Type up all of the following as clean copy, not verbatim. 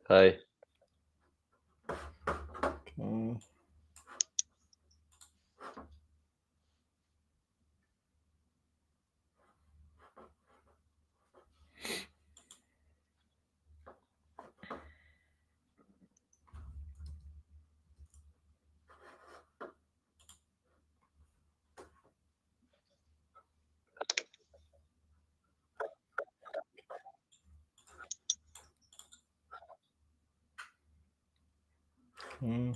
Hi. Okay. Okay.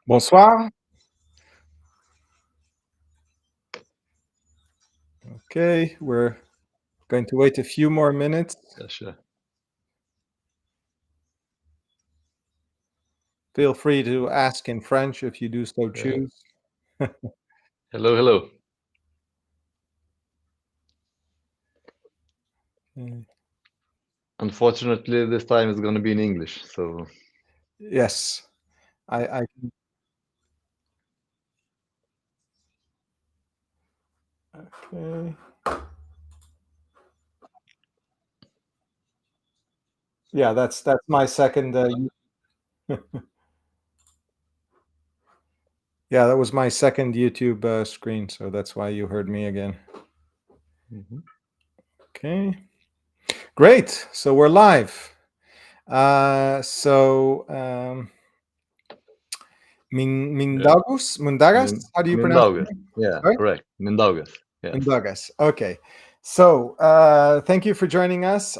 Bonsoir. Okay, we're going to wait a few more minutes. Yeah, sure. Feel free to ask in French if you do so Yeah. choose. Hello, hello. Okay. Unfortunately, this time it's going to be in English. So, Yes, I okay. Yeah, that's my second. Yeah, that was my second YouTube screen, so that's why you heard me again. Mhm. Okay, great. So we're live. So Yeah. Mundagas. How do you pronounce Mindaugas. it? Yeah, Sorry, correct. Mindaugas. Yes. Mundagas. Okay. So thank you for joining us.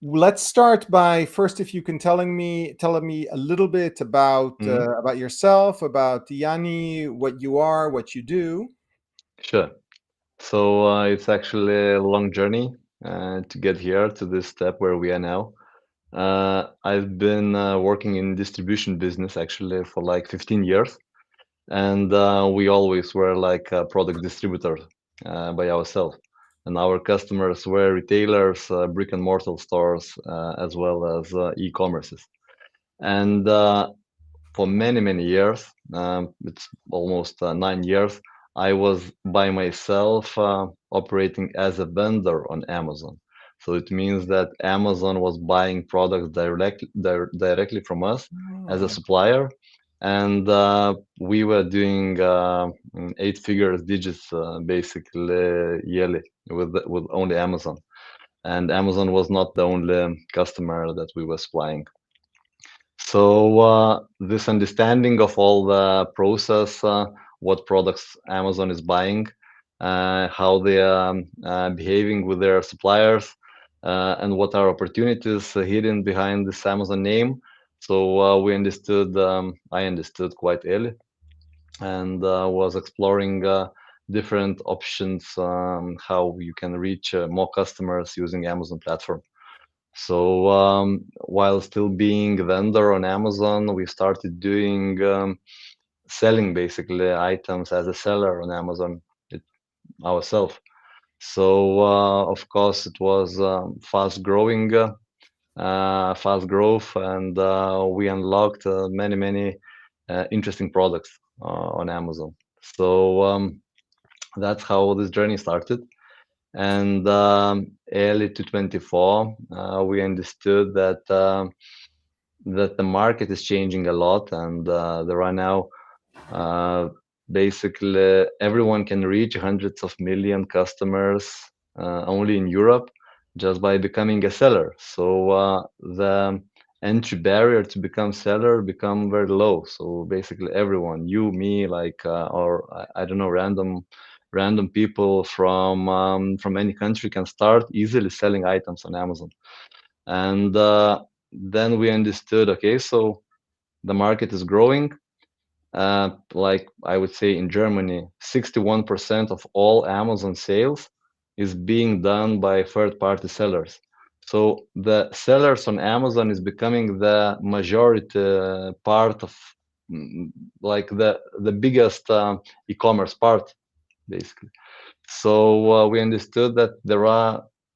Let's start by first, if you can telling me a little bit Mhm. about yourself, about Yanni, what you are, what you do. Sure. So, it's actually a long journey to get here to this step where we are now. I've been working in distribution business actually for like 15 years. And we always were like a product distributor by ourselves. And our customers were retailers, brick and mortar stores, as well as e-commerces. And for many, many years, it's almost 9 years, I was by myself operating as a vendor on Amazon. So it means that Amazon was buying products directly from us as a Oh, supplier, and we were doing eight figures digits basically yearly with only Amazon. And Amazon was not the only customer that we were supplying. So this understanding of all the process, what products Amazon is buying, how they are behaving with their suppliers, and what are opportunities hidden behind this Amazon name. So we understood, I understood quite early, and was exploring different options, how you can reach more customers using Amazon platform. So while still being a vendor on Amazon, we started doing selling basically items as a seller on Amazon it, ourselves. So of course it was fast growing, fast growth, and we unlocked many interesting products on Amazon. So that's how this journey started. And early to 24, we understood that the market is changing a lot, and there are now uh, basically everyone can reach hundreds of million customers only in Europe just by becoming a seller. So the entry barrier to become seller become very low. So basically everyone, you, me, like or I don't know, random people from any country can start easily selling items on Amazon. And then we understood, okay, so the market is growing. Like I would say in Germany, 61% of all Amazon sales is being done by third-party sellers. So the sellers on Amazon is becoming the majority part of mm, like the biggest e-commerce part, basically. So we understood that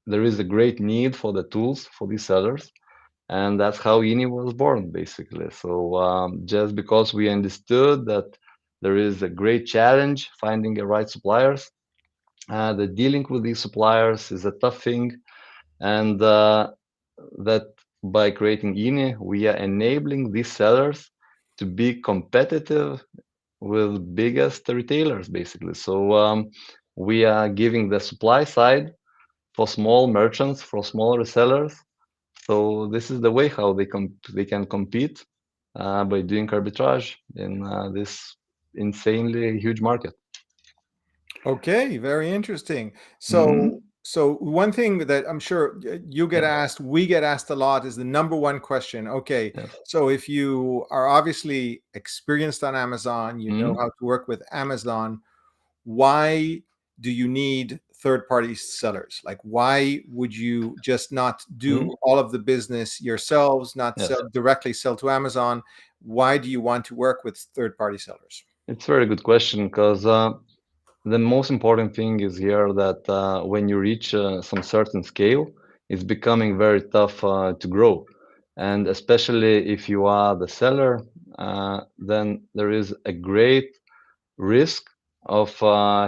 there is a great need for the tools for these sellers, and that's how Ini was born, basically. So just because we understood that there is a great challenge finding the right suppliers, that dealing with these suppliers is a tough thing, and that by creating Ini, we are enabling these sellers to be competitive with biggest retailers, basically. So we are giving the supply side for small merchants, for small resellers. So this is the way how they can compete by doing arbitrage in this insanely huge market. Okay, very interesting. Hmm. So one thing that I'm sure you get Yes, asked, we get asked a lot is the number one question. Okay, yes. so if you are obviously experienced on Amazon, you know Hmm. how to work with Amazon, why do you need third party sellers? Like, why would you just not Hmm. do all of the business yourselves, not Yes, sell directly sell to Amazon? Why do you want to work with third party sellers? it's a very good question because the most important thing is here that when you reach some certain scale, it's becoming very tough to grow. And especially if you are the seller, then there is a great risk of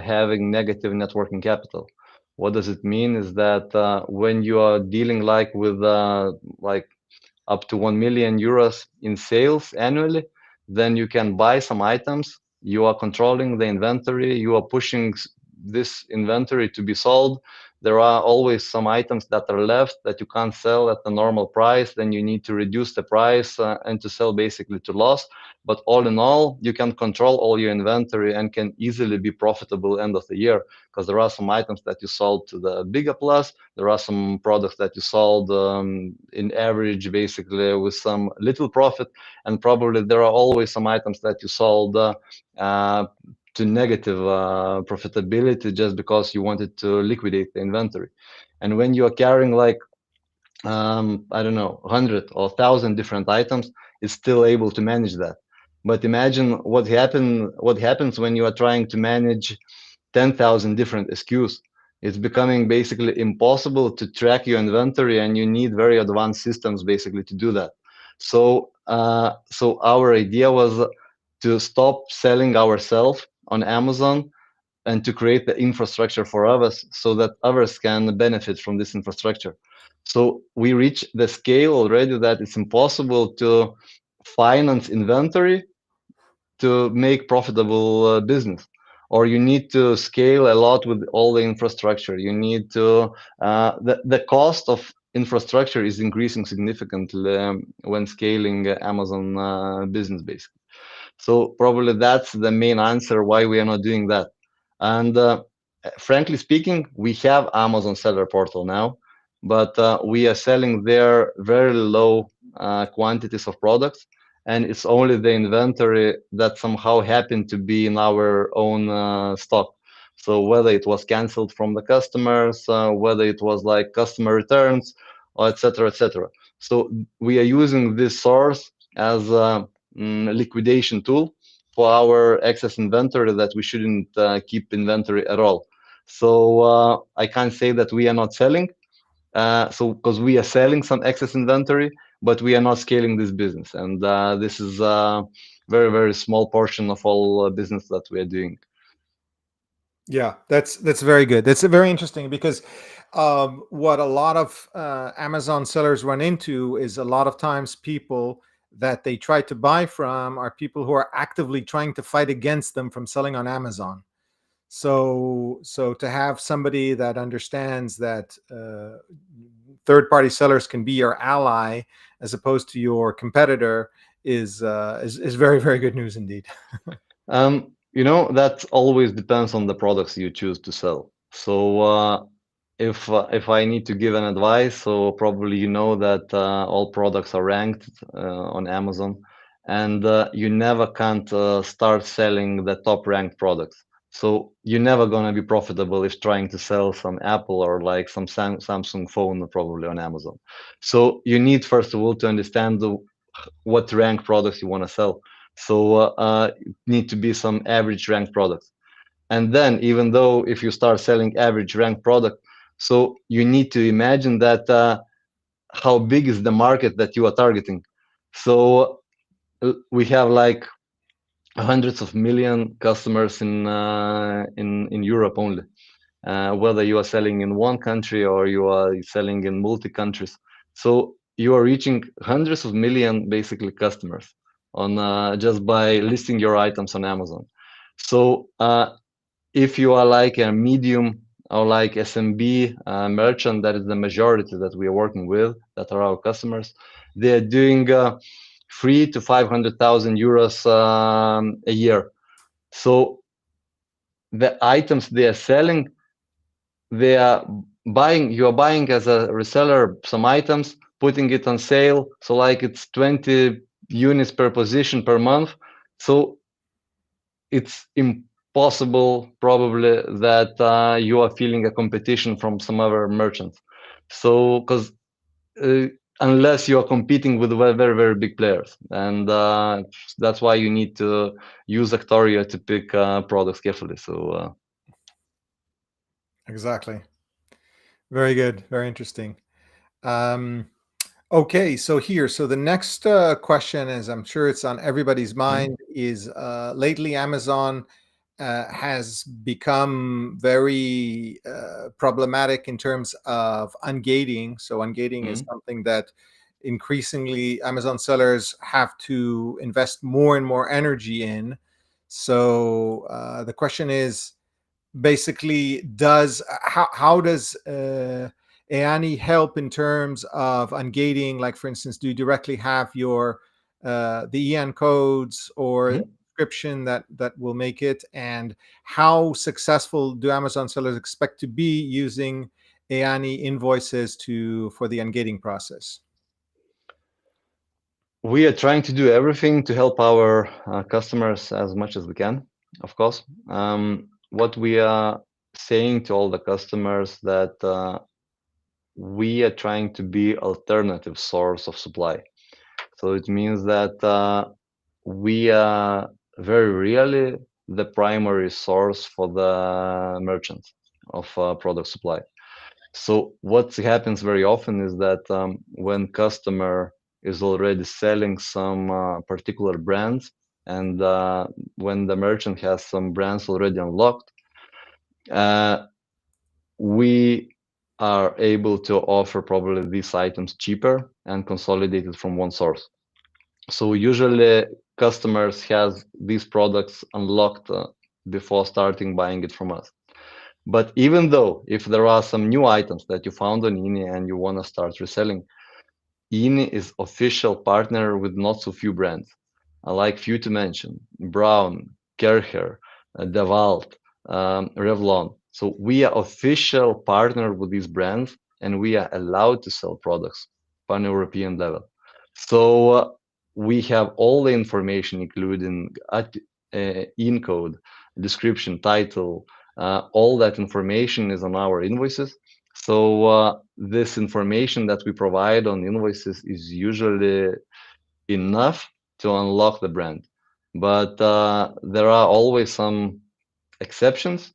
having negative net working capital. What does it mean is that when you are dealing like with like up to 1 million euros in sales annually, then you can buy some items. You are controlling the inventory. You are pushing this inventory to be sold. There are always some items that are left that you can't sell at the normal price. Then you need to reduce the price and to sell basically to loss. But all in all, you can control all your inventory and can easily be profitable end of the year because there are some items that you sold to the bigger plus. There are some products that you sold in average, basically with some little profit, and probably there are always some items that you sold uh, to negative profitability just because you wanted to liquidate the inventory. And when you are carrying like I don't know, 100 or 1,000 different items, it's still able to manage that. But imagine what happens when you are trying to manage 10,000 different SKUs. It's becoming basically impossible to track your inventory, and you need very advanced systems basically to do that. So our idea was to stop selling ourselves on Amazon and to create the infrastructure for others so that others can benefit from this infrastructure. So we reach the scale already that it's impossible to finance inventory to make profitable business, or you need to scale a lot with all the infrastructure. You need to the cost of infrastructure is increasing significantly when scaling Amazon business basically. So probably that's the main answer why we are not doing that. And frankly speaking, we have Amazon seller portal now, but we are selling there very low quantities of products, and it's only the inventory that somehow happened to be in our own stock. So whether it was canceled from the customers, whether it was like customer returns, or etc., etc. So we are using this source as a liquidation tool for our excess inventory that we shouldn't keep inventory at all. So I can't say that we are not selling. So because we are selling some excess inventory, but we are not scaling this business, and this is a very very small portion of all business that we are doing. Yeah, that's very good. That's very interesting because what a lot of Amazon sellers run into is a lot of times people that they try to buy from are people who are actively trying to fight against them from selling on Amazon. So to have somebody that understands that third-party sellers can be your ally as opposed to your competitor is very very good news indeed. That always depends on the products you choose to sell. So if I need to give an advice, so probably you know that all products are ranked on Amazon, and you never can't start selling the top ranked products. So you're never gonna be profitable if trying to sell some Apple or like some Samsung phone probably on Amazon. So you need first of all to understand what rank products you want to sell. So need to be some average rank products. And then even though if you start selling average rank product, so you need to imagine that how big is the market that you are targeting. So we have like hundreds of million customers in Europe only. Whether you are selling in one country or you are selling in multi countries. So you are reaching hundreds of million basically customers on just by listing your items on Amazon. So if you are like a medium or like SMB merchant, that is the majority that we are working with, that are our customers, they are doing 300,000 to 500,000 euros a year. So the items they are selling, they are you are buying as a reseller some items, putting it on sale, so like it's 20 units per position per month. So it's impossible probably that you are feeling a competition from some other merchants. So because uh, unless you are competing with very very big players, and that's why you need to use Actoria to pick products carefully. So Exactly. Very good. Very interesting. Um, okay, so the next question is, I'm sure it's on everybody's mhm, mind, is lately Amazon has become very problematic in terms of ungating. So ungating is mhm. something that increasingly Amazon sellers have to invest more and more energy in. So the question is, basically, does how does AANI help in terms of ungating? Like, for instance, do you directly have your the EAN codes or Mhm. description that will make it? And how successful do Amazon sellers expect to be using AANI invoices to for the ungating process? We are trying to do everything to help our customers as much as we can, of course. What we are saying to all the customers that we are trying to be alternative source of supply. So it means that we are very rarely the primary source for the merchants of product supply. So what happens very often is that when customer is already selling some particular brands, and when the merchant has some brands already unlocked, uh, we are able to offer probably these items cheaper and consolidated from one source. So usually customers has these products unlocked before starting buying it from us. But even though if there are some new items that you found on INI and you want to start reselling, INI is official partner with not so few brands. I like few to mention: Brown, Kercher, DeWalt, Revlon. So we are official partner with these brands, and we are allowed to sell products pan-European level. So we have all the information, including in code, description, title. All that information is on our invoices. So this information that we provide on invoices is usually enough to unlock the brand. But there are always some exceptions.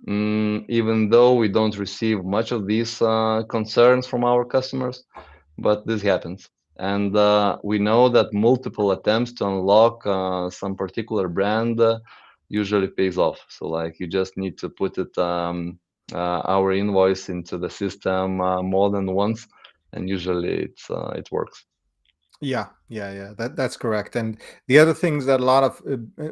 Even though we don't receive much of these concerns from our customers, but this happens. And we know that multiple attempts to unlock some particular brand usually pays off. So like you just need to put our invoice into the system more than once, and usually it works. Yeah, yeah, yeah. That's correct. And the other things that a lot of,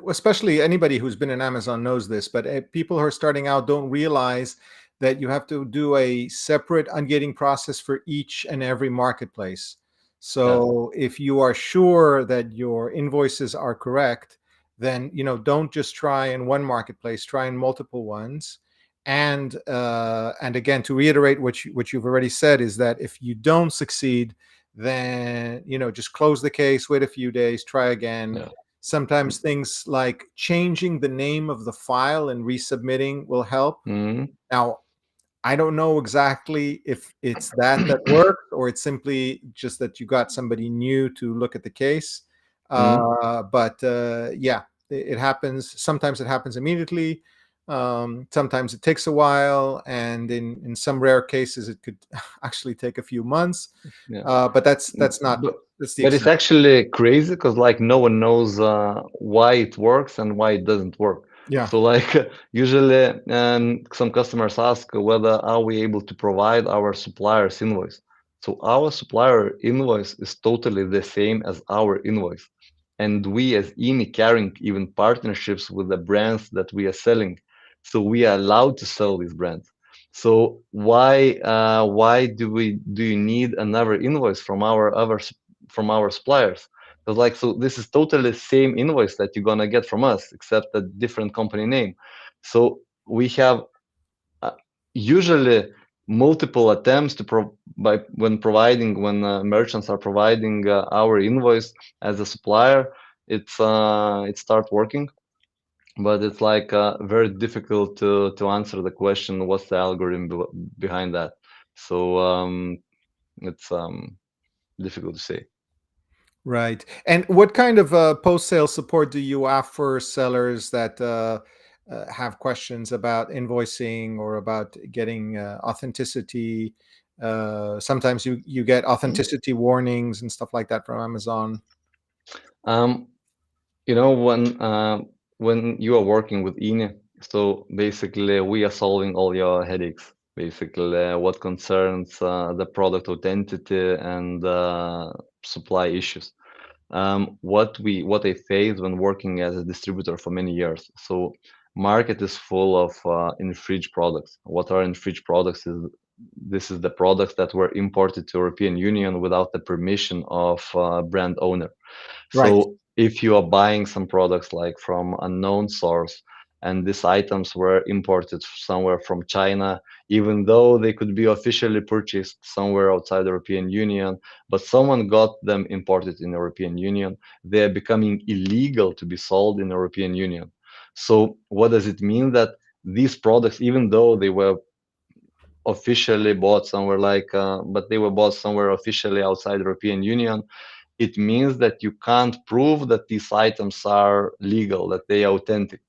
especially anybody who's been in Amazon knows this, but people who are starting out don't realize that you have to do a separate ungating process for each and every marketplace. Yeah. So if you are sure that your invoices are correct, then don't just try in one marketplace, try in multiple ones. And again, to reiterate what you've already said is that if you don't succeed, then just close the case, wait a few days, try again. Yeah. Sometimes things like changing the name of the file and resubmitting will help. Mm-hmm. Now, I don't know exactly if it's that worked, or it's simply just that you got somebody new to look at the case. Mm-hmm. But yeah, it happens. Sometimes it happens immediately. Sometimes it takes a while, and in some rare cases, it could actually take a few months. Yeah. But that's not But that's the but it's exception. actually crazy because like no one knows why it works and why it doesn't work. Yeah, So like usually some customers ask whether are we able to provide our supplier's invoice. So our supplier invoice is totally the same as our invoice. And we as IMI carrying even partnerships with the brands that we are selling. So we are allowed to sell these brands. So why do you need another invoice from our suppliers? Because like so this is totally same invoice that you're gonna get from us, except a different company name. So we have uh, usually multiple attempts to by when merchants are providing our invoice as a supplier, it start working, but it's like very difficult to answer the question what's the algorithm behind that. So it's difficult to say. right. And what kind of post-sale support do you offer sellers that have questions about invoicing or about getting authenticity? Sometimes you get Mhm. authenticity warnings and stuff like that from Amazon. um you know when you are working with INE, so basically we are solving all your headaches, basically what concerns the product authenticity and supply issues. What I faced when working as a distributor for many years. So market is full of infringed products. What are infringed products is this is the products that were imported to European Union without the permission of brand owner. Right. So if you are buying some products like from unknown source, and these items were imported somewhere from China, even though they could be officially purchased somewhere outside the European Union, but someone got them imported in the European Union, they are becoming illegal to be sold in the European Union. So what does it mean? That these products, even though they were officially bought somewhere but they were bought somewhere officially outside the European Union, it means that you can't prove that these items are legal, that they are authentic.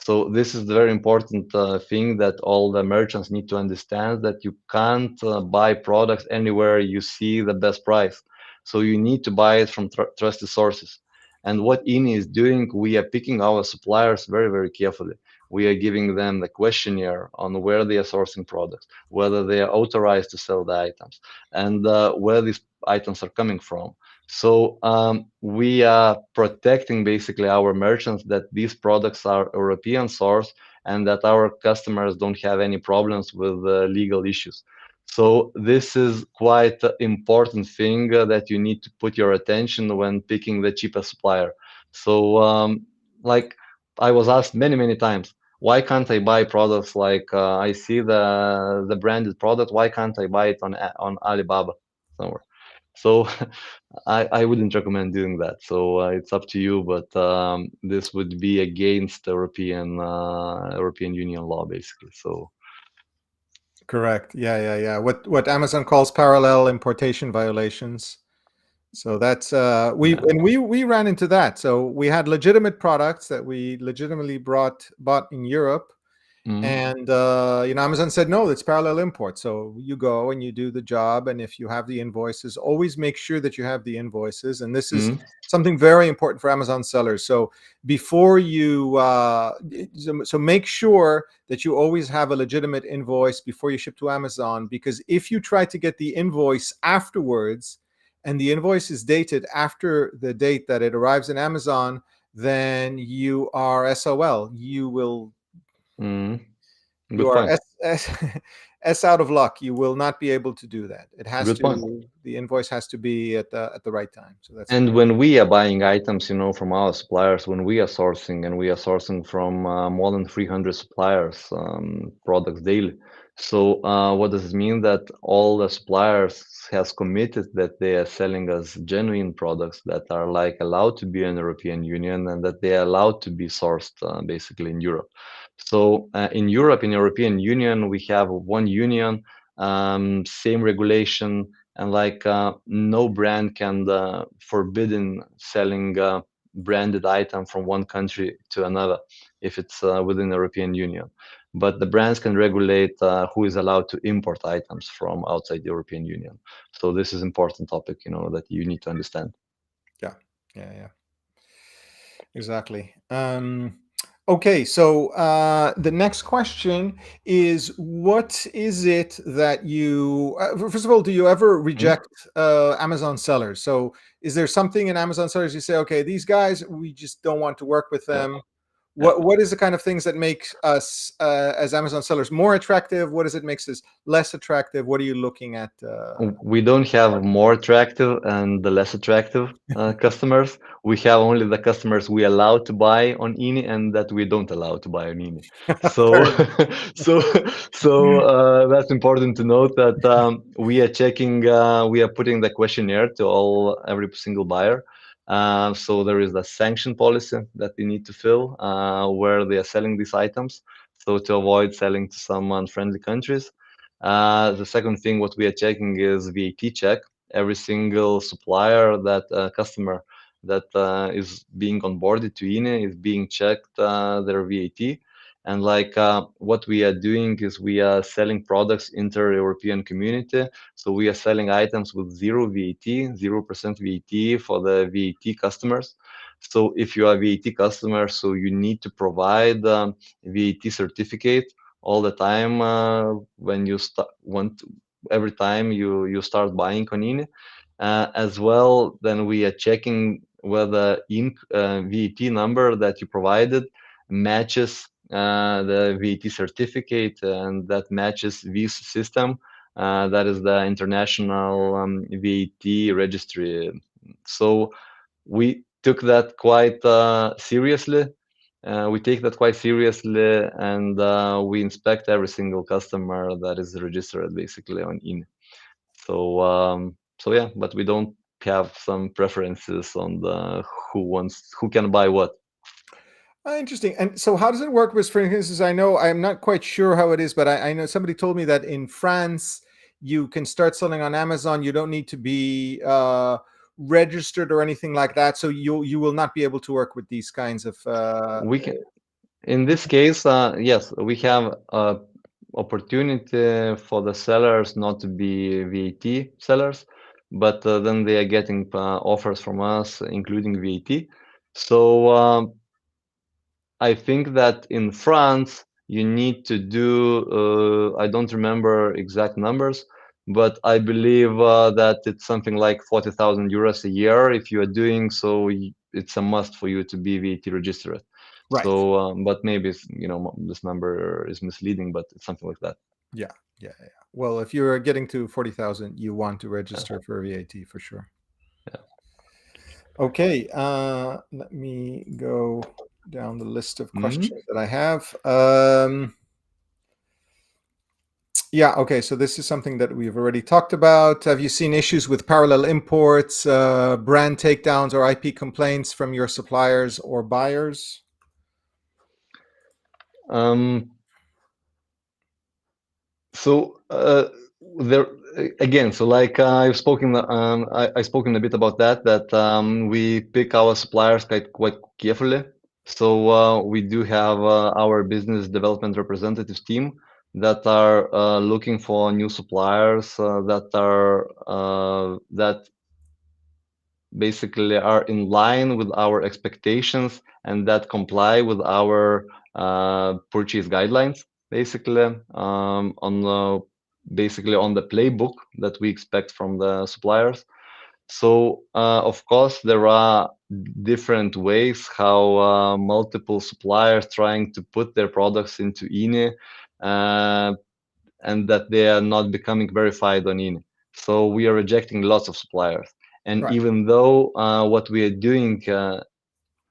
So this is the very important thing that all the merchants need to understand, that you can't buy products anywhere you see the best price. So you need to buy it from trusted sources. And what INI is doing, we are picking our suppliers very, very carefully. We are giving them the questionnaire on where they are sourcing products, whether they are authorized to sell the items, and where these items are coming from. So we are protecting basically our merchants that these products are European source and that our customers don't have any problems with legal issues. So this is quite an important thing that you need to put your attention when picking the cheapest supplier. So like I was asked many, many times, why can't I buy products like I see the branded product, why can't I buy it on Alibaba somewhere? So I wouldn't recommend doing that. So it's up to you, but this would be against European Union law basically. So Correct. Yeah, yeah, yeah. What Amazon calls parallel importation violations. So that's yeah. we ran into that. So we had legitimate products that we legitimately bought in Europe, Mm-hmm. and Amazon said no, it's parallel import. So you go and you do the job, and if you have the invoices, always make sure that you have the invoices. And this is Mm-hmm. something very important for Amazon sellers. So before you so make sure that you always have a legitimate invoice before you ship to Amazon, because if you try to get the invoice afterwards and the invoice is dated after the date that it arrives in Amazon, then you are SOL. Mm-hmm. You Good are point. S out of luck. You will not be able to do that. It has Good point. to the invoice has to be at the right time. So that's And very when we are buying items, from our suppliers, when we are sourcing, and we are sourcing from more than 300 suppliers, products daily. So what does it mean? That all the suppliers has committed that they are selling us genuine products that are like allowed to be in the European Union, and that they are allowed to be sourced basically in Europe. So in Europe, in European Union, we have one union, same regulation, and like no brand can forbidden selling branded item from one country to another if it's within the European Union. But the brands can regulate who is allowed to import items from outside the European Union. So this is important topic, that you need to understand. yeah, yeah, yeah. Exactly. Okay, so the next question is, what is it that you, first of all, do you ever Mhm. reject Amazon sellers? So is there something in Amazon sellers you say, okay, these guys, we just don't want to work with Yeah, them? yeah. What is the kind of things that makes us as Amazon sellers more attractive? What does it makes us less attractive? What are you looking at? We don't have more attractive and the less attractive customers. We have only the customers we allow to buy on INI and that we don't allow to buy on INI. So, Fair enough. so, so that's important to note that we are checking, we are putting the questionnaire to every single buyer. So there is a sanction policy that they need to fill where they are selling these items. So to avoid selling to some unfriendly countries. The second thing, what we are checking is VAT check. Every single supplier that customer that is being onboarded to INE is being checked their VAT. And like what we are doing is we are selling products inter-European community. So we are selling items with zero VAT, 0% VAT for the VAT customers. So if you are a VAT customer, so you need to provide VAT certificate all the time when you start want every time you start buying Konini. As well, then we are checking whether in VAT number that you provided matches the VAT certificate and that matches this system. That is the international VAT registry. So we took that quite seriously. We take that quite seriously, and we inspect every single customer that is registered basically on IN. So yeah, but we don't have some preferences on the who can buy what. Interesting. And so, how does it work with, for instance, I know I'm not quite sure how it is, but I know somebody told me that in France, you can start selling on Amazon. You don't need to be registered or anything like that. So you will not be able to work with these kinds of. We can, in this case, yes, we have opportunity for the sellers not to be VAT sellers, but then they are getting offers from us, including VAT. So I think that in France, you need to do, I don't remember exact numbers, but I believe that it's something like 40,000 euros a year. If you are doing so, it's a must for you to be VAT registered. Right. But maybe this number is misleading, but it's something like that. Yeah. Yeah. Yeah. Well, if you're getting to 40,000, you want to Yeah, register for VAT for sure. yeah. Okay. Let me go down the list of Mhm. questions that I have. Yeah, okay. So this is something that we've already talked about. Have you seen issues with parallel imports, brand takedowns, or IP complaints from your suppliers or buyers? Um, So there again, so like I've spoken a bit about that. That we pick our suppliers quite carefully. So we do have our business development representatives team that are looking for new suppliers that basically are in line with our expectations and that comply with our purchase guidelines, basically basically on the playbook that we expect from the suppliers. So of course there are different ways how multiple suppliers trying to put their products into INE, and that they are not becoming verified on INE. So we are rejecting lots of suppliers. And Right, even though what we are doing,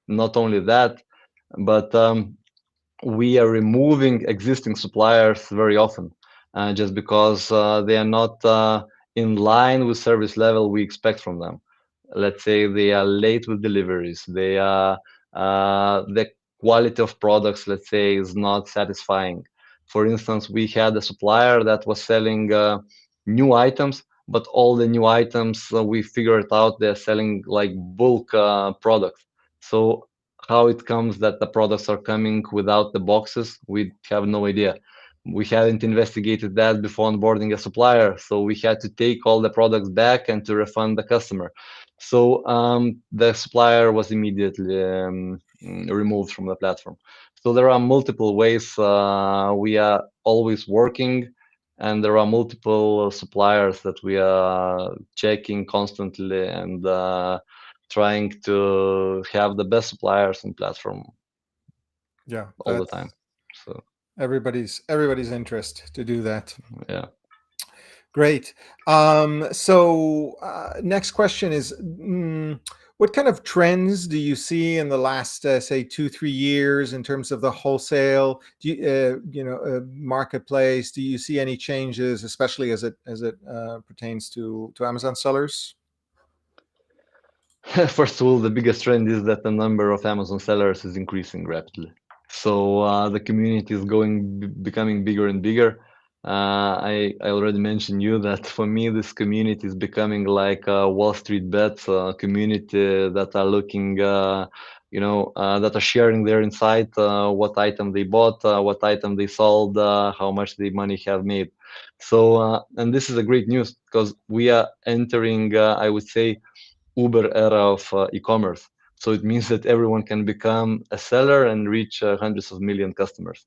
not only that, but we are removing existing suppliers very often, just because they are not in line with service level we expect from them. Let's say they are late with deliveries, the quality of products, let's say, is not satisfying. For instance, we had a supplier that was selling new items, but all the new items we figured out they're selling like bulk products. So how it comes that the products are coming without the boxes, we have no idea. We hadn't investigated that before onboarding a supplier, so we had to take all the products back and to refund the customer. So the supplier was immediately removed from the platform. So there are multiple ways we are always working, and there are multiple suppliers that we are checking constantly and trying to have the best suppliers and platform yeah, all the that's time. So everybody's interest to do that. yeah. Great. Next question is, what kind of trends do you see in the last, say, 2, 3 years in terms of the wholesale, marketplace? Do you see any changes, especially as it pertains to Amazon sellers? First of all, the biggest trend is that the number of Amazon sellers is increasing rapidly. So the community is becoming bigger and bigger. I already mentioned you that for me this community is becoming like a Wall Street bets community that are looking, that are sharing their insight, what item they bought, what item they sold, how much the money have made. So and this is a great news because we are entering, I would say, Uber era of e-commerce. So it means that everyone can become a seller and reach hundreds of million customers.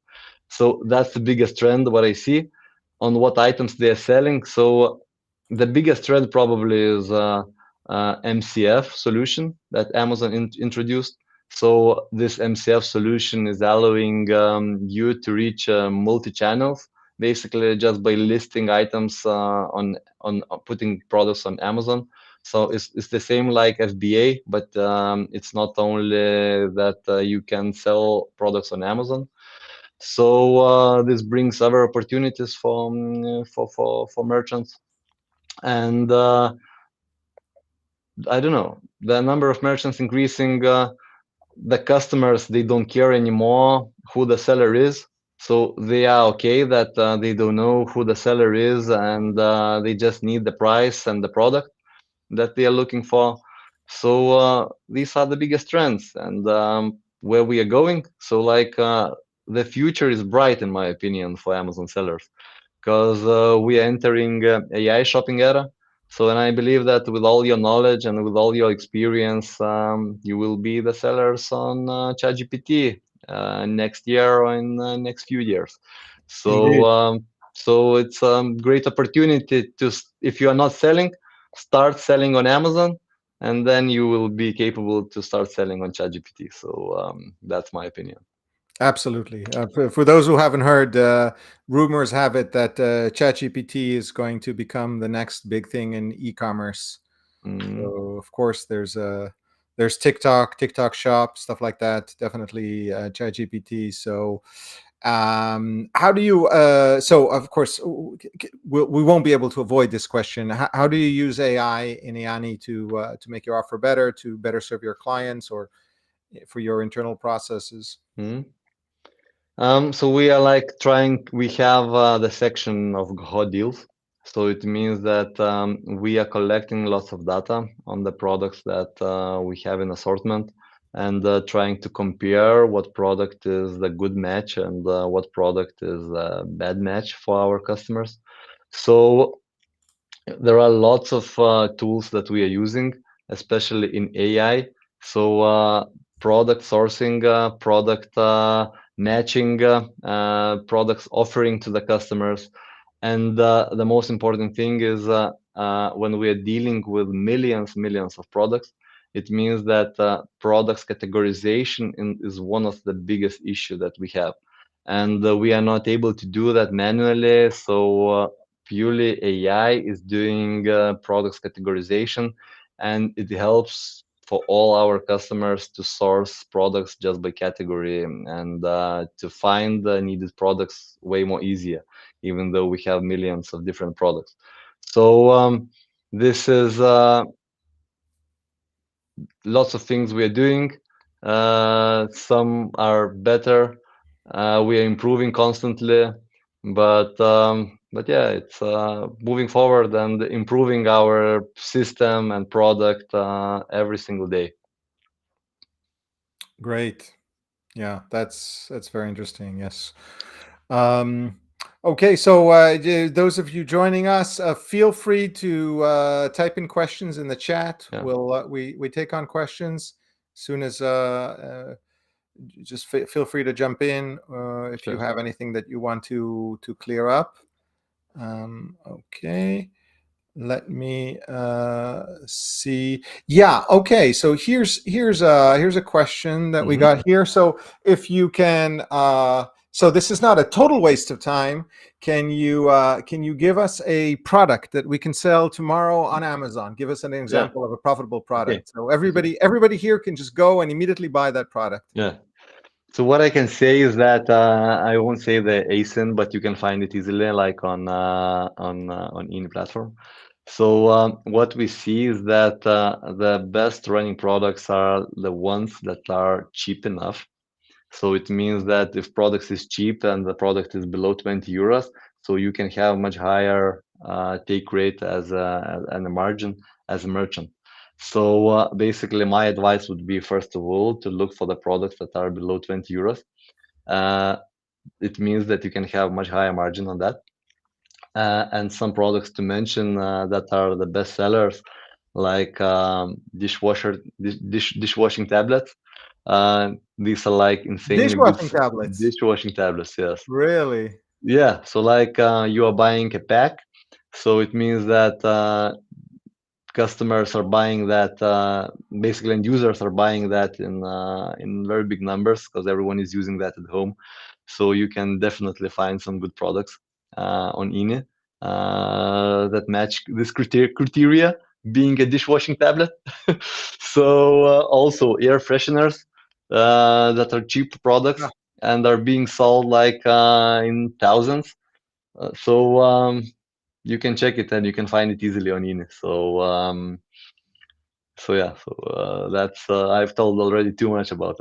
So that's the biggest trend what I see on what items they are selling. So the biggest trend probably is MCF solution that Amazon introduced. So this MCF solution is allowing you to reach multi-channels, basically just by listing items on putting products on Amazon. So it's the same like FBA, but it's not only that you can sell products on Amazon. So this brings other opportunities for merchants, and I don't know, the number of merchants increasing. The customers, they don't care anymore who the seller is, so they are okay that they don't know who the seller is, and they just need the price and the product that they are looking for. So these are the biggest trends and where we are going. So like the future is bright in my opinion for Amazon sellers because we are entering AI shopping era. So, and I believe that with all your knowledge and with all your experience, you will be the sellers on ChatGPT next year or in next few years. So, Indeed. so it's a great opportunity to, if you are not selling, start selling on Amazon. and then you will be capable to start selling on ChatGPT. So that's my opinion. Absolutely. For those who haven't heard, rumors have it that ChatGPT is going to become the next big thing in e-commerce. Mm. So of course there's TikTok Shop, stuff like that. Definitely ChatGPT. So how do you? So of course we won't be able to avoid this question. How do you use AI in Iani to make your offer better, to better serve your clients, or for your internal processes? Mm. So we are like we have the section of hot deals. So it means that we are collecting lots of data on the products that we have in assortment and trying to compare what product is the good match and what product is a bad match for our customers. So there are lots of tools that we are using, especially in AI. So product sourcing, product matching, products offering to the customers. And the most important thing is when we are dealing with millions of products, it means that products categorization is one of the biggest issue that we have. And we are not able to do that manually. So purely AI is doing products categorization, and it helps for all our customers to source products just by category and to find the needed products way more easier, even though we have millions of different products. So this is lots of things we are doing. Some are better. We are improving constantly, but yeah, it's moving forward and improving our system and product every single day. Great. Yeah, that's very interesting. Yes. Um, okay, so those of you joining us, feel free to type in questions in the chat. Yeah, We take on questions as soon as just feel free to jump in if you sure. have anything that you want to clear up. Okay. Let me see. Yeah, okay. So here's a question that we Hmm. got here. So if you can so this is not a total waste of time. Can you give us a product that we can sell tomorrow on Amazon? Give us an Yeah. example of a profitable Okay. product. So Okay. everybody here can just go and immediately buy that product. Yeah. So what I can say is that I won't say the ASIN, but you can find it easily, like on any platform. So what we see is that the best running products are the ones that are cheap enough. So it means that if product is cheap and the product is below 20 euros, so you can have much higher take rate as and a margin as a merchant. So basically, my advice would be first of all to look for the products that are below 20 euros. Uh, it means that you can have much higher margin on that. And some products to mention that are the best sellers, like dishwashing tablets. These are like insanely good Dishwashing tablets. dishwashing tablets. Yes. Really? Yeah. So like you are buying a pack, so it means that customers are buying that basically end users are buying that in very big numbers because everyone is using that at home. So you can definitely find some good products on INE that match this criteria, being a dishwashing tablet. So also air fresheners that are cheap products Ah, and are being sold like in thousands. So you can check it and you can find it easily on INE. So so yeah, so that's I've told already too much about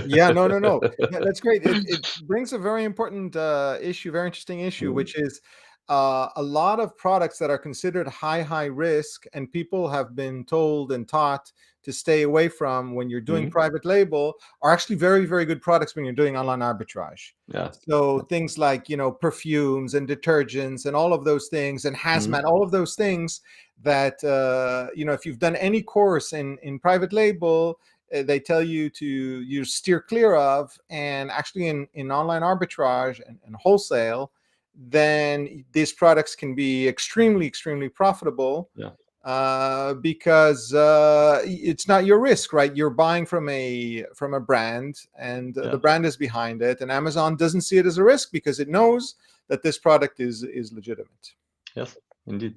yeah, no, no, no. that. That's great. It brings a very important issue, very interesting issue, Mm. which is a lot of products that are considered high risk, and people have been told and taught to stay away from when you're doing Mm. private label, are actually very good products when you're doing online arbitrage. Yeah. So things like, perfumes and detergents and all of those things, and Mm. hazmat, all of those things that if you've done any course in private label, they tell you to steer clear of. And actually in online arbitrage and wholesale, then these products can be extremely profitable. Yeah. because it's not your risk, right? You're buying from a brand, and Yeah. the brand is behind it, and Amazon doesn't see it as a risk because it knows that this product is legitimate. Yes, indeed.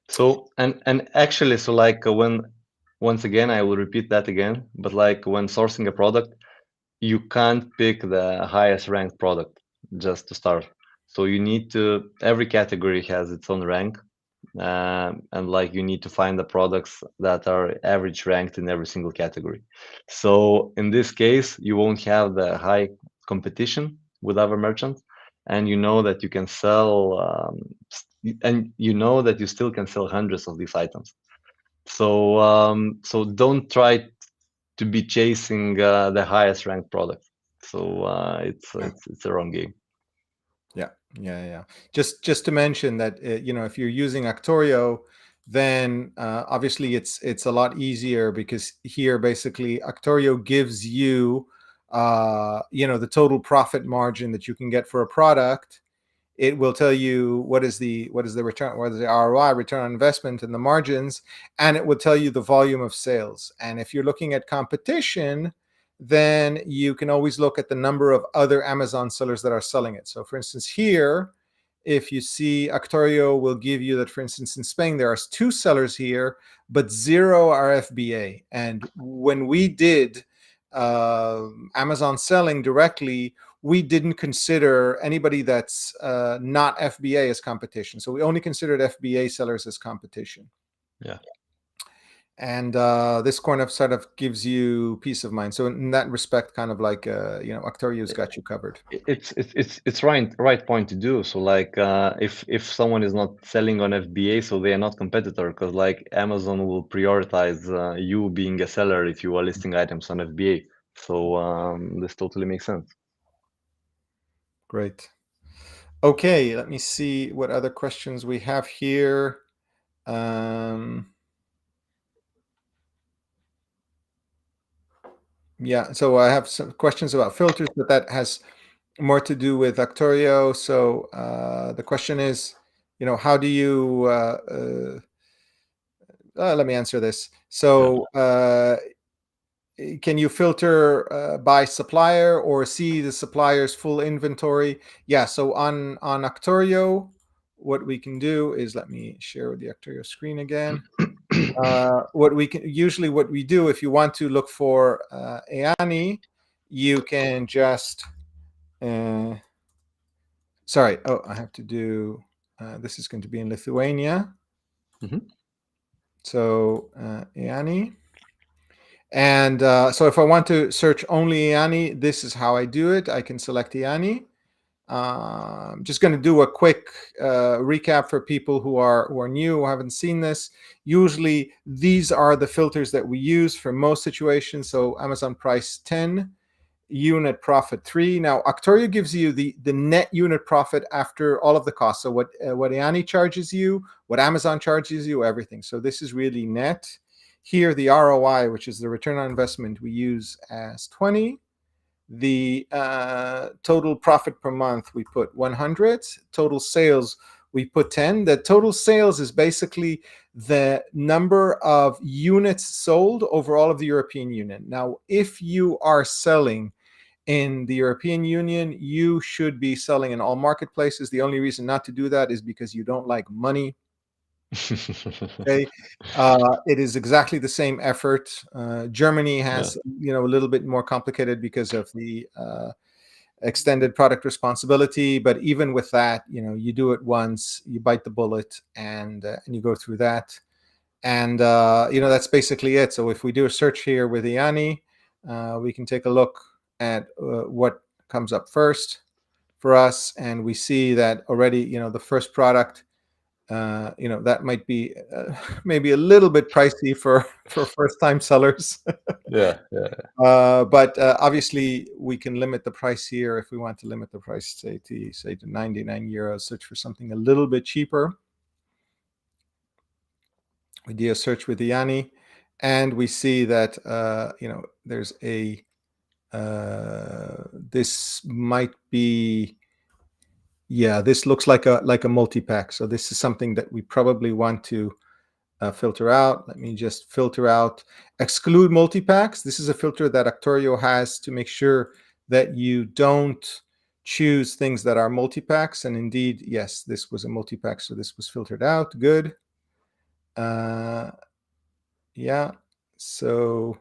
So and actually, so like when once again, I will repeat that again, but like when sourcing a product, you can't pick the highest ranked product just to start. So you need to, every category has its own rank, and like you need to find the products that are average ranked in every single category. So in this case, you won't have the high competition with other merchants, and you know that you can sell, and you know that you still can sell hundreds of these items. So so don't try to be chasing the highest ranked product. So Yeah. it's a wrong game. Yeah, yeah. Just to mention that if you're using Actorio, then obviously it's a lot easier because here basically Actorio gives you the total profit margin that you can get for a product. It will tell you what is the return, what is the ROI, return on investment, and the margins, and it will tell you the volume of sales. And if you're looking at competition, then you can always look at the number of other Amazon sellers that are selling it. So for instance, here, if you see, Actorio will give you that, for instance, in Spain, there are 2 sellers here, but 0 are FBA. And when we did Amazon selling directly, we didn't consider anybody that's not FBA as competition. So we only considered FBA sellers as competition. Yeah. And this corner sort of gives you peace of mind. So in that respect, kind of like Actorio's got you covered. It's right point to do. So like if someone is not selling on FBA, so they are not competitor, because like Amazon will prioritize you being a seller if you are listing items on FBA. So this totally makes sense. Great. Okay, let me see what other questions we have here. Yeah, so I have some questions about filters, but that has more to do with Actorio. So the question is, how do you? Let me answer this. Yeah. So can you filter by supplier or see the supplier's full inventory? Yeah. So on Actorio, what we can do is, let me share with the Actorio screen again. What we do, if you want to look for Eani, you can just sorry. Oh, I have to do. This is going to be in Lithuania. Mhm. So Eani. And so if I want to search only Eani, this is how I do it. I can select Eani. I'm just going to do a quick recap for people who are new, who haven't seen this. Usually, these are the filters that we use for most situations. So Amazon price 10, unit profit 3. Now Actorio gives you the net unit profit after all of the costs. So what Eani charges you, what Amazon charges you, everything. So this is really net. Here the ROI, which is the return on investment, we use as 20. The total profit per month, we put 100. Total sales, we put 10. The total sales is basically the number of units sold over all of the European Union. Now, if you are selling in the European Union, you should be selling in all marketplaces. The only reason not to do that is because you don't like money. Okay, it is exactly the same effort. Germany Yeah. has, a little bit more complicated because of the extended product responsibility. But even with that, you do it once, you bite the bullet, and you go through that. And that's basically it. So if we do a search here with Iani, we can take a look at what comes up first for us, and we see that already. The first product, that might be maybe a little bit pricey for first time sellers. Yeah. Yeah. But obviously, we can limit the price here if we want to limit the price, say to 99 euros. Search for something a little bit cheaper. We do a search with Iani, and we see that there's a this might be, yeah, this looks like a multi-pack. So this is something that we probably want to filter out. Let me just filter out, exclude multi-packs. This is a filter that Actorio has to make sure that you don't choose things that are multi-packs. And indeed, yes, this was a multi-pack, so this was filtered out. Good. Yeah, so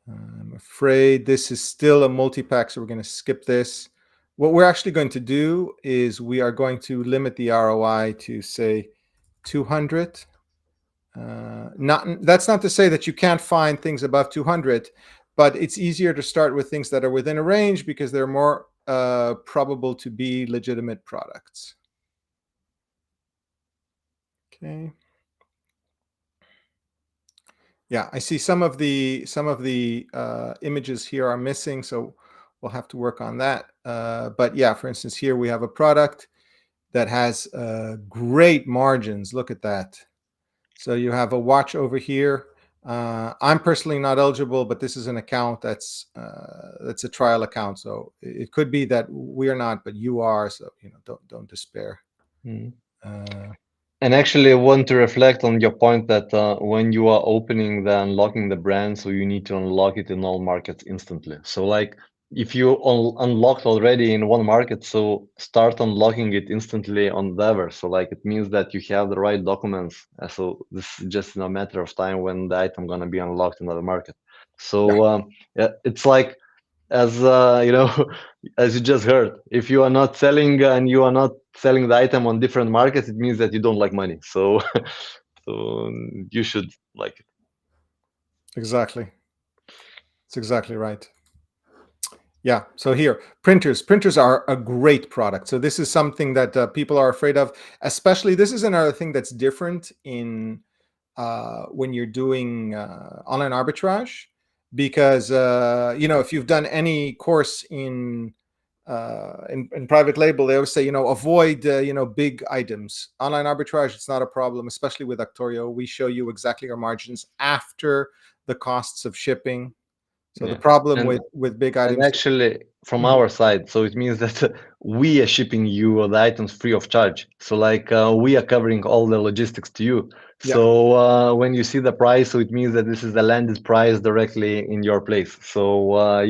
I'm afraid this is still a multi-pack, so we're going to skip this. What we're actually going to do is we are going to limit the ROI to, say, 200. That's not to say that you can't find things above 200, but it's easier to start with things that are within a range because they're more probable to be legitimate products. Okay. Yeah, I see some of the images here are missing, so we'll have to work on that. But yeah, for instance, here we have a product that has great margins. Look at that. So you have a watch over here. I'm personally not eligible, but this is an account that's a trial account. So it could be that we're not, but you are. So don't despair. Mm. Uh, And actually, I want to reflect on your point that when you are opening the unlocking the brand, so you need to unlock it in all markets instantly. So like if you unlocked already in one market, so start unlocking it instantly on the other. So like it means that you have the right documents. So this is just a matter of time when the item gonna be unlocked in another market. yeah, So yeah, it's like as as you just heard, if you are not selling and you are not selling the item on different markets, it means that you don't like money. So so you should like it. exactly. That's exactly right. Yeah. So here, printers are a great product. So this is something that people are afraid of. Especially, this is another thing that's different in when you're doing online arbitrage, because if you've done any course in private label, they always say avoid big items. Online arbitrage, it's not a problem, especially with Actorio. We show you exactly our margins after the costs of shipping. So the Yeah. problem And with big And items. actually, from Mhm. our side, so it means that we are shipping you the items free of charge. So like we are covering all the logistics to you. Yeah, So when you see the price, so it means that this is the landed price directly in your place. So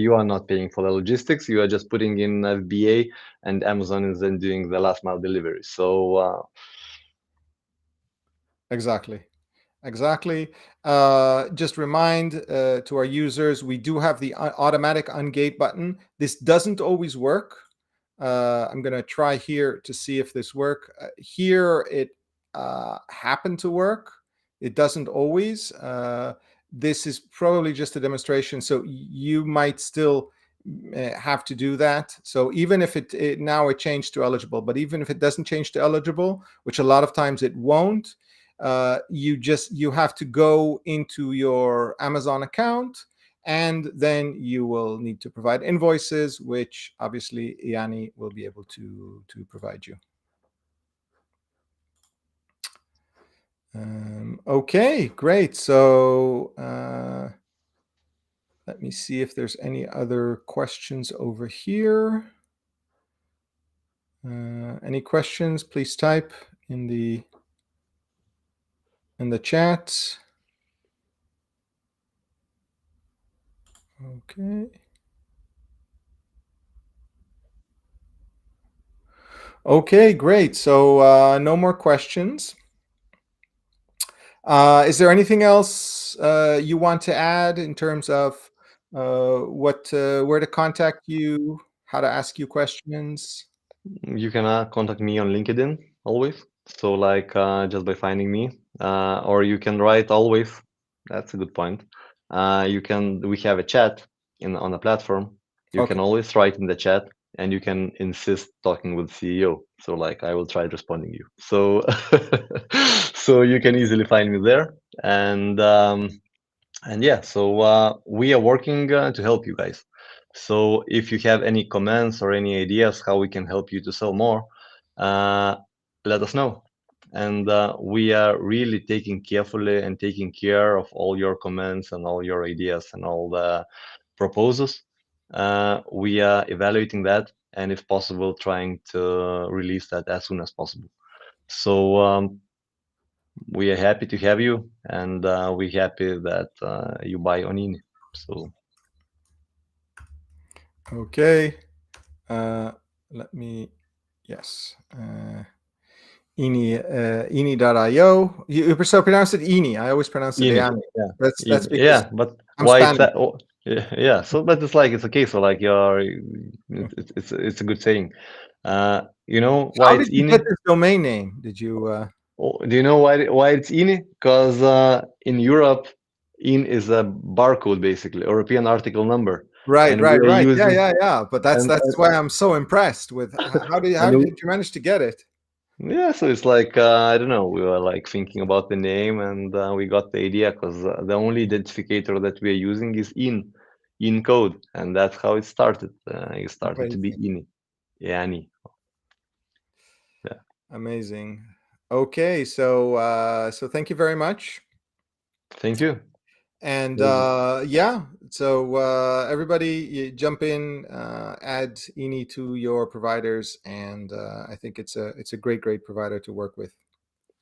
you are not paying for the logistics. You are just putting in FBA, and Amazon is then doing the last mile delivery. So exactly. Exactly. Just remind to our users, we do have the automatic ungate button. This doesn't always work. I'm going to try here to see if this work. Here it happened to work. It doesn't always. This is probably just a demonstration, so you might still have to do that. So even if it now it changed to eligible, but even if it doesn't change to eligible, which a lot of times it won't, you have to go into your Amazon account, and then you will need to provide invoices, which obviously Iani will be able to provide you. Okay, great. So let me see if there's any other questions over here. Any questions? Please type in the chat. Okay. Okay, great. So no more questions. Is there anything else you want to add in terms of where to contact you, how to ask you questions? you can contact me on LinkedIn always. So like just by finding me, or you can write always. That's a good point. We have a chat in on the platform. You can Okay, always write in the chat, and you can insist talking with CEO. So like I will try responding you. So so you can easily find me there. And yeah, so we are working to help you guys. So if you have any comments or any ideas how we can help you to sell more, uh, let us know. And we are really taking carefully and taking care of all your comments and all your ideas and all the proposals. We are evaluating that, and if possible, trying to release that as soon as possible. So we are happy to have you, and we're happy that you buy on INI. So Okay. Let me. Yes. Ini.io. You so pronounce it Ini. I always pronounce it INI, Eani. yeah, That's because yeah. But I'm why it's Spanish. that? Oh, yeah, yeah. So, but it's like it's okay. So, like you're, it's a good saying. You know why How it's did you get INI? this domain name? Did you? Oh, do you know why it's INI? Because in Europe, IN is a barcode basically, European article number, Right, and we right, are right. Yeah, using yeah, yeah. But that's and that's why I'm so impressed with how and did you manage to get it? yeah, so it's like I don't know. We were like thinking about the name, and we got the idea because the only identificator that we are using is in code, and that's how it started. It started to be Amazing, INI, Yani. Yeah, amazing. Okay, so thank you very much. thank you. And Was- yeah, so everybody, you jump in, add Ini to your providers, and I think it's a great provider to work with.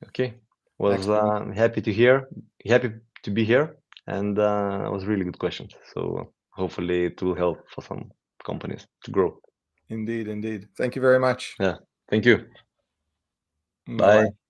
Okay, was Excellent, happy to hear, happy to be here, and it was really good questions. So hopefully it will help for some companies to grow. indeed, indeed. Thank you very much. Yeah, thank you. Bye Bye. bye.